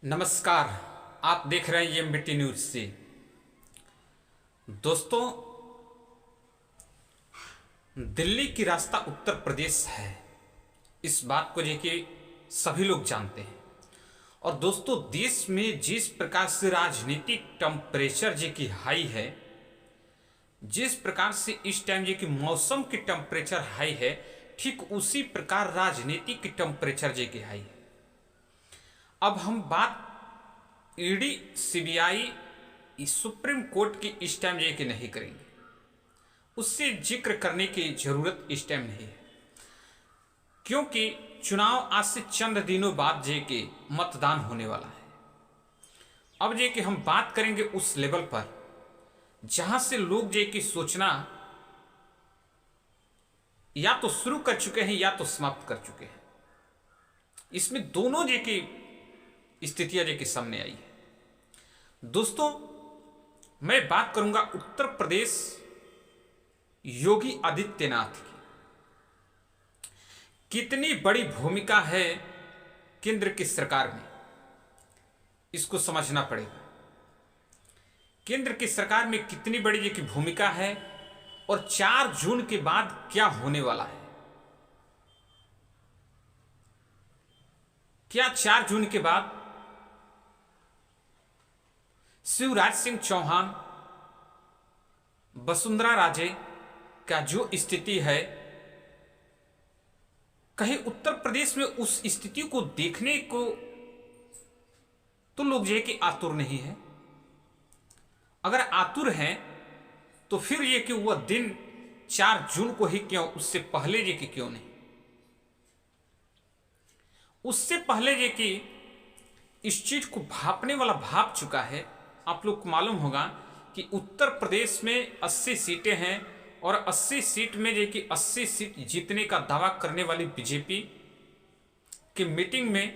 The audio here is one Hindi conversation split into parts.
नमस्कार। आप देख रहे हैं एमबीटी न्यूज से। दोस्तों, दिल्ली की रास्ता उत्तर प्रदेश है, इस बात को लेके सभी लोग जानते हैं। और दोस्तों, देश में जिस प्रकार से राजनीतिक टेम्परेचर जो कि हाई है, जिस प्रकार से इस टाइम जो कि मौसम की टेम्परेचर हाई है, ठीक उसी प्रकार राजनीतिक की टेम्परेचर जो कि हाई है। अब हम बात ईडी, सीबीआई, सुप्रीम कोर्ट की इस टाइम ये कि नहीं करेंगे, उससे जिक्र करने की जरूरत इस टाइम नहीं है, क्योंकि चुनाव आज से चंद दिनों बाद जे के मतदान होने वाला है। अब जे कि हम बात करेंगे उस लेवल पर जहां से लोग जे कि सोचना या तो शुरू कर चुके हैं या तो समाप्त कर चुके हैं। इसमें दोनों जे की स्थितियां जे कि सामने आई है। दोस्तों, मैं बात करूंगा उत्तर प्रदेश योगी आदित्यनाथ की। कितनी बड़ी भूमिका है केंद्र की सरकार में, इसको समझना पड़ेगा। केंद्र की सरकार में कितनी बड़ी की भूमिका है और 4 जून के बाद क्या होने वाला है। क्या 4 जून के बाद शिवराज सिंह चौहान, वसुंधरा राजे का जो स्थिति है, कहीं उत्तर प्रदेश में उस स्थिति को देखने को तो लोग ये कि आतुर नहीं है। अगर आतुर हैं तो फिर ये कि वह दिन 4 जून को ही क्यों, उससे पहले ये कि क्यों नहीं। उससे पहले ये कि इस चीज को भापने वाला भाप चुका है। आप लोग को मालूम होगा कि उत्तर प्रदेश में 80 सीटें हैं और 80 सीट में जो कि 80 सीट जीतने का दावा करने वाली बीजेपी की मीटिंग में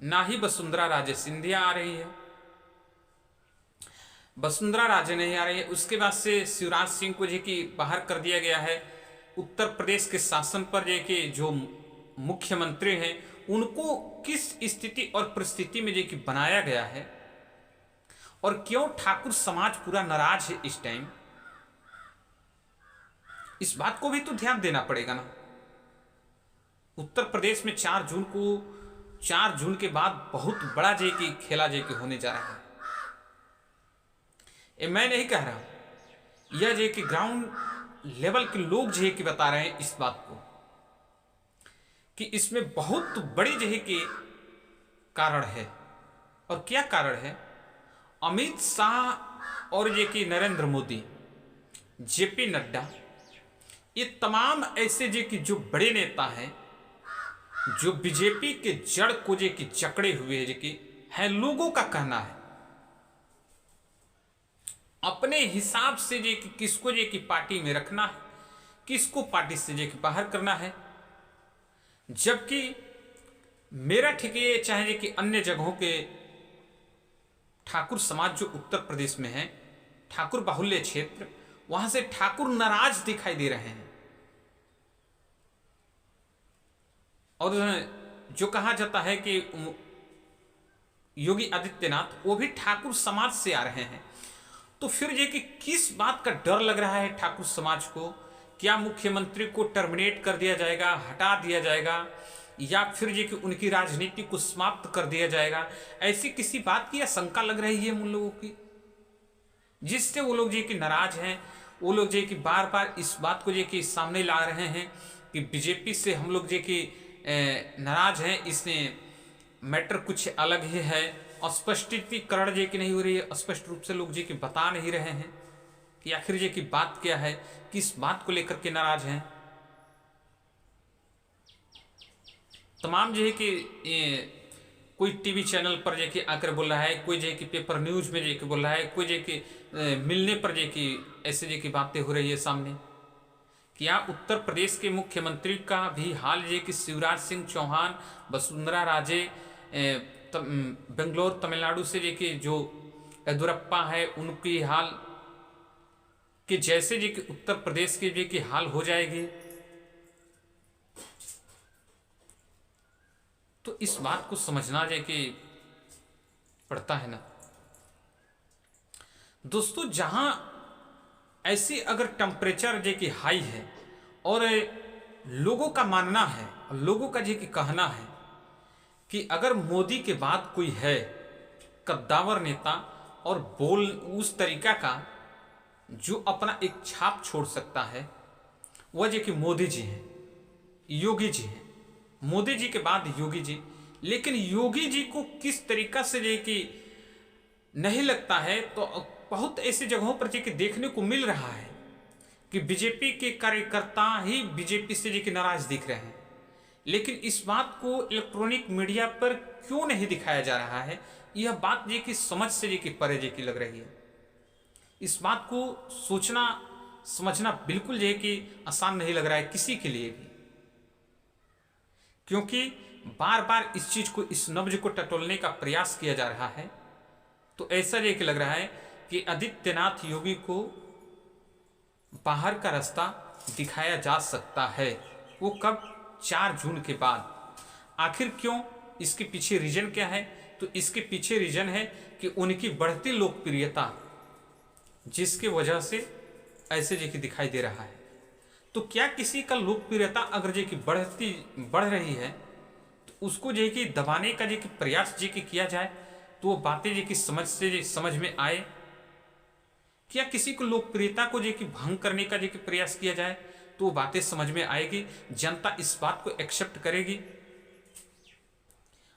ना ही वसुंधरा राजे सिंधिया आ रही है, वसुंधरा राजे नहीं आ रही है। उसके बाद से शिवराज सिंह को जो कि बाहर कर दिया गया है। उत्तर प्रदेश के शासन पर जो कि जो मुख्यमंत्री हैं उनको किस स्थिति और परिस्थिति में जो कि बनाया गया है और क्यों ठाकुर समाज पूरा नाराज है इस टाइम, इस बात को भी तो ध्यान देना पड़ेगा ना। उत्तर प्रदेश में 4 जून के बाद बहुत बड़ा जे की खेला जे की होने जा रहा है। ये मैं नहीं कह रहा, यह जे कि ग्राउंड लेवल के लोग जे कि बता रहे हैं इस बात को कि इसमें बहुत बड़ी जे की कारण है। और क्या कारण है? अमित शाह और जे कि नरेंद्र मोदी, जेपी नड्डा, ये तमाम ऐसे जे कि जो बड़े नेता हैं, जो बीजेपी के जड़ को जे कि जकड़े हुए जे कि है, लोगों का कहना है अपने हिसाब से जे कि किसको जे कि पार्टी में रखना है, किसको पार्टी से जे कि बाहर करना है। जबकि मेरठ के चाहे जे कि अन्य जगहों के ठाकुर समाज जो उत्तर प्रदेश में है, ठाकुर बाहुल्य क्षेत्र, वहां से ठाकुर नाराज दिखाई दे रहे हैं। और जो कहा जाता है कि योगी आदित्यनाथ वो भी ठाकुर समाज से आ रहे हैं। तो फिर ये कि किस बात का डर लग रहा है ठाकुर समाज को? क्या मुख्यमंत्री को टर्मिनेट कर दिया जाएगा, हटा दिया जाएगा, या फिर ये कि उनकी राजनीति को समाप्त कर दिया जाएगा? ऐसी किसी बात की आशंका लग रही है उन लोगों की, जिससे वो लोग ये कि नाराज हैं। वो लोग ये कि बार बार इस बात को ये कि सामने ला रहे हैं कि बीजेपी से हम लोग ये कि नाराज हैं, इसने मैटर कुछ अलग ही है। स्पष्टीकरण जे कि नहीं हो रही है, स्पष्ट रूप से लोग जे कि बता नहीं रहे हैं कि आखिर ये की बात क्या है, किस बात को लेकर के नाराज हैं। तमाम जो है कि कोई टीवी चैनल पर जे कि आकर बोल रहा है, कोई जे कि पेपर न्यूज में जे कि बोल रहा है, कोई जे कि मिलने पर जे कि ऐसे जे कि बातें हो रही है सामने। क्या उत्तर प्रदेश के मुख्यमंत्री का भी हाल ये कि शिवराज सिंह चौहान, वसुंधरा राजे, बेंगलोर तमिलनाडु से जे कि जो येदुरप्पा है, उनकी हाल कि जैसे जे कि उत्तर प्रदेश के जे कि हाल हो जाएगी? तो इस बात को समझना है कि पड़ता है ना दोस्तों। जहां ऐसी अगर टेम्परेचर जे की हाई है और लोगों का मानना है, लोगों का जे की कहना है कि अगर मोदी के बाद कोई है कद्दावर नेता और बोल उस तरीका का जो अपना एक छाप छोड़ सकता है, वह जे कि मोदी जी हैं, योगी जी हैं। मोदी जी के बाद योगी जी। लेकिन योगी जी को किस तरीका से जे कि नहीं लगता है, तो बहुत ऐसी जगहों पर जे कि देखने को मिल रहा है कि बीजेपी के कार्यकर्ता ही बीजेपी से जे कि नाराज दिख रहे हैं। लेकिन इस बात को इलेक्ट्रॉनिक मीडिया पर क्यों नहीं दिखाया जा रहा है, यह बात जे कि समझ से जे कि परे जे कि लग रही है। इस बात को सोचना समझना बिल्कुल जे कि आसान नहीं लग रहा है किसी के लिए भी, क्योंकि बार बार इस चीज को, इस नब्ज को टटोलने का प्रयास किया जा रहा है। तो ऐसा जे कि लग रहा है कि आदित्यनाथ योगी को बाहर का रास्ता दिखाया जा सकता है। वो कब? 4 जून के बाद। आखिर क्यों? इसके पीछे रीजन क्या है? तो इसके पीछे रीजन है कि उनकी बढ़ती लोकप्रियता, जिसके वजह से ऐसे जे कि दिखाई दे रहा है। तो क्या किसी का लोकप्रियता अगर जे कि बढ़ रही है तो उसको जे कि दबाने का जे कि प्रयास जे कि किया जाए तो वो बातें जे कि समझ में आए? क्या किसी को लोकप्रियता को जे कि भंग करने का जे कि प्रयास किया जाए तो वो बातें समझ में आएगी? जनता इस बात को एक्सेप्ट करेगी?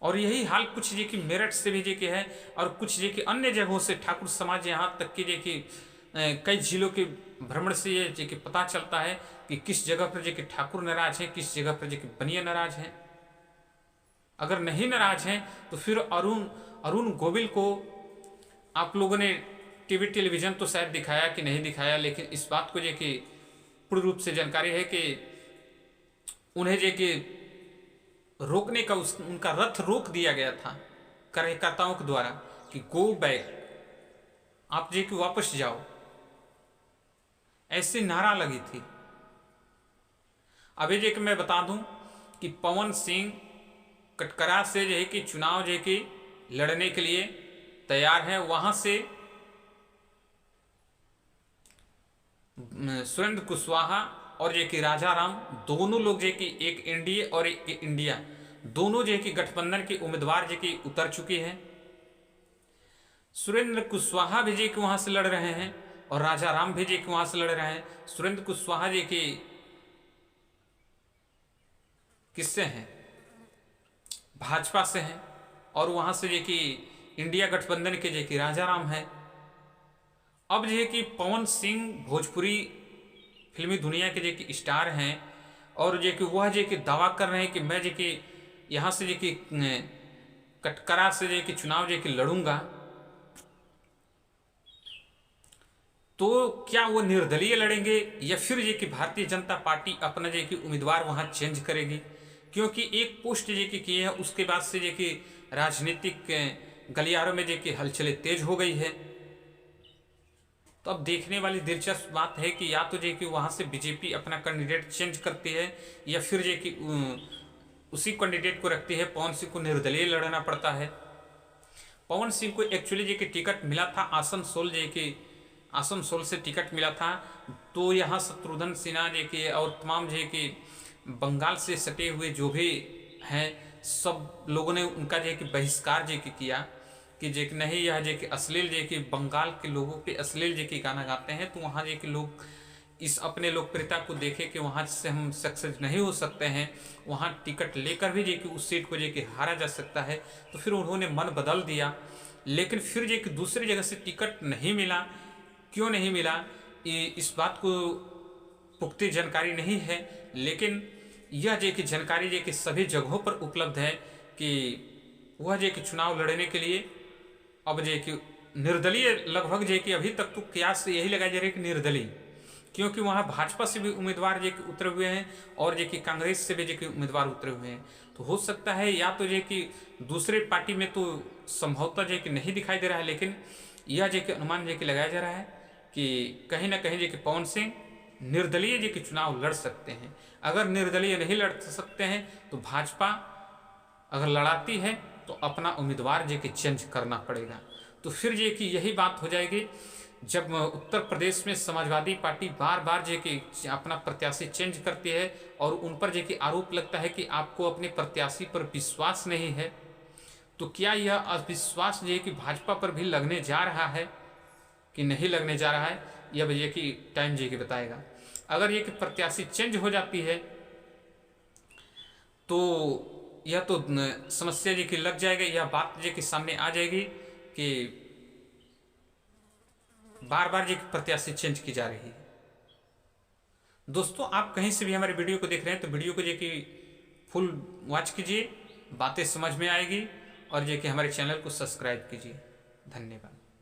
और यही हाल कुछ जे कि मेरठ से भी जे कि है और कुछ जे कि अन्य जगहों से ठाकुर समाज, यहाँ तक कि जे कि कई जिलों के भ्रमण से ये जे कि पता चलता है कि किस जगह पर जे कि ठाकुर नाराज हैं, किस जगह पर जे कि बनिया नाराज हैं। अगर नहीं नाराज हैं तो फिर अरुण गोविल को आप लोगों ने टीवी टेलीविजन तो शायद दिखाया कि नहीं दिखाया, लेकिन इस बात को जे कि पूर्ण रूप से जानकारी है कि उन्हें जे कि रोकने का उनका रथ रोक दिया गया था कार्यकर्ताओं के द्वारा कि गो बैक, आप जे कि वापस जाओ, ऐसे नारा लगी थी। अभी जे कि मैं बता दूं कि पवन सिंह कटकरा से जे कि चुनाव जे कि लड़ने के लिए तैयार है। वहां से सुरेंद्र कुशवाहा और जे कि राजा राम, दोनों लोग जे कि एक एनडीए और एक इंडिया, दोनों जे कि गठबंधन के उम्मीदवार जे कि उतर चुके हैं। सुरेंद्र कुशवाहा भी जे कि वहां से लड़ रहे हैं और राजा राम भी जे कि वहां से लड़ रहे हैं। सुरेंद्र कुशवाहा जे कि किससे हैं? भाजपा से हैं और वहां से जे कि इंडिया गठबंधन के जे कि राजा राम है। अब जे कि पवन सिंह भोजपुरी फिल्मी दुनिया के जे कि स्टार हैं और जे कि वह जे कि दावा कर रहे हैं कि मैं जे कि यहाँ से जे कि कटकरा से जे कि चुनाव जे कि लड़ूंगा। तो क्या वो निर्दलीय लड़ेंगे या फिर जे कि भारतीय जनता पार्टी अपना जे कि उम्मीदवार वहां चेंज करेगी? क्योंकि एक पोस्ट जे कि किए है उसके बाद से जे कि राजनीतिक गलियारों में जे कि हलचलें तेज हो गई है। तो अब देखने वाली दिलचस्प बात है कि या तो जे कि वहां से बीजेपी अपना कैंडिडेट चेंज करती है या फिर जे कि उसी कैंडिडेट को रखती है। पवन सिंह को निर्दलीय लड़ना पड़ता है। पवन सिंह को एक्चुअली जे कि टिकट मिला था आसनसोल से टिकट मिला था। तो यहाँ शत्रुघ्न सिन्हा जे कि और तमाम जे कि बंगाल से सटे हुए जो भी हैं सब लोगों ने उनका जे कि बहिष्कार जे कि किया कि जे कि नहीं, यह जे कि अश्लील जे कि बंगाल के लोगों पे अश्लील जे कि गाना गाते हैं, तो वहाँ जे कि लोग इस अपने लोकप्रियता को देखे कि वहाँ से हम सक्सेस नहीं हो सकते हैं, वहाँ टिकट लेकर भी जे कि उस सीट को जे कि हारा जा सकता है। तो फिर उन्होंने मन बदल दिया। लेकिन फिर जे कि दूसरी जगह से टिकट नहीं मिला। क्यों नहीं मिला इस बात को पुख्ती जानकारी नहीं है, लेकिन यह जे कि जानकारी जे कि सभी जगहों पर उपलब्ध है कि वह जे कि चुनाव लड़ने के लिए अब जे कि निर्दलीय लगभग जे कि अभी तक तो कयास यही लगाया जा रहा है कि निर्दलीय, क्योंकि वहाँ भाजपा से भी उम्मीदवार जे कि उतरे हुए हैं और जे कि कांग्रेस से भी जे कि उम्मीदवार उतरे हुए हैं। तो हो सकता है या तो जे कि दूसरे पार्टी में तो संभवतः जे कि नहीं दिखाई दे रहा है, लेकिन यह जे कि अनुमान जे कि लगाया जा रहा है कि कहीं ना कहीं जे कि पवन सिंह निर्दलीय जे कि चुनाव लड़ सकते हैं। अगर निर्दलीय नहीं लड़ सकते हैं तो भाजपा अगर लड़ाती है तो अपना उम्मीदवार जे कि चेंज करना पड़ेगा। तो फिर जे कि यही बात हो जाएगी, जब उत्तर प्रदेश में समाजवादी पार्टी बार बार जे कि अपना प्रत्याशी चेंज करती है और उन पर जे कि आरोप लगता है कि आपको अपने प्रत्याशी पर विश्वास नहीं है, तो क्या यह अविश्वास जे कि भाजपा पर भी लगने जा रहा है कि नहीं लगने जा रहा है, यह ये कि टाइम जे कि बताएगा। अगर ये कि प्रत्याशी चेंज हो जाती है तो यह तो समस्या जी की लग जाएगी, यह बात जी के सामने आ जाएगी कि बार बार जी प्रत्याशी चेंज की जा रही है। दोस्तों, आप कहीं से भी हमारे वीडियो को देख रहे हैं तो वीडियो को जी कि फुल वॉच कीजिए, बातें समझ में आएगी, और जी कि हमारे चैनल को सब्सक्राइब कीजिए। धन्यवाद।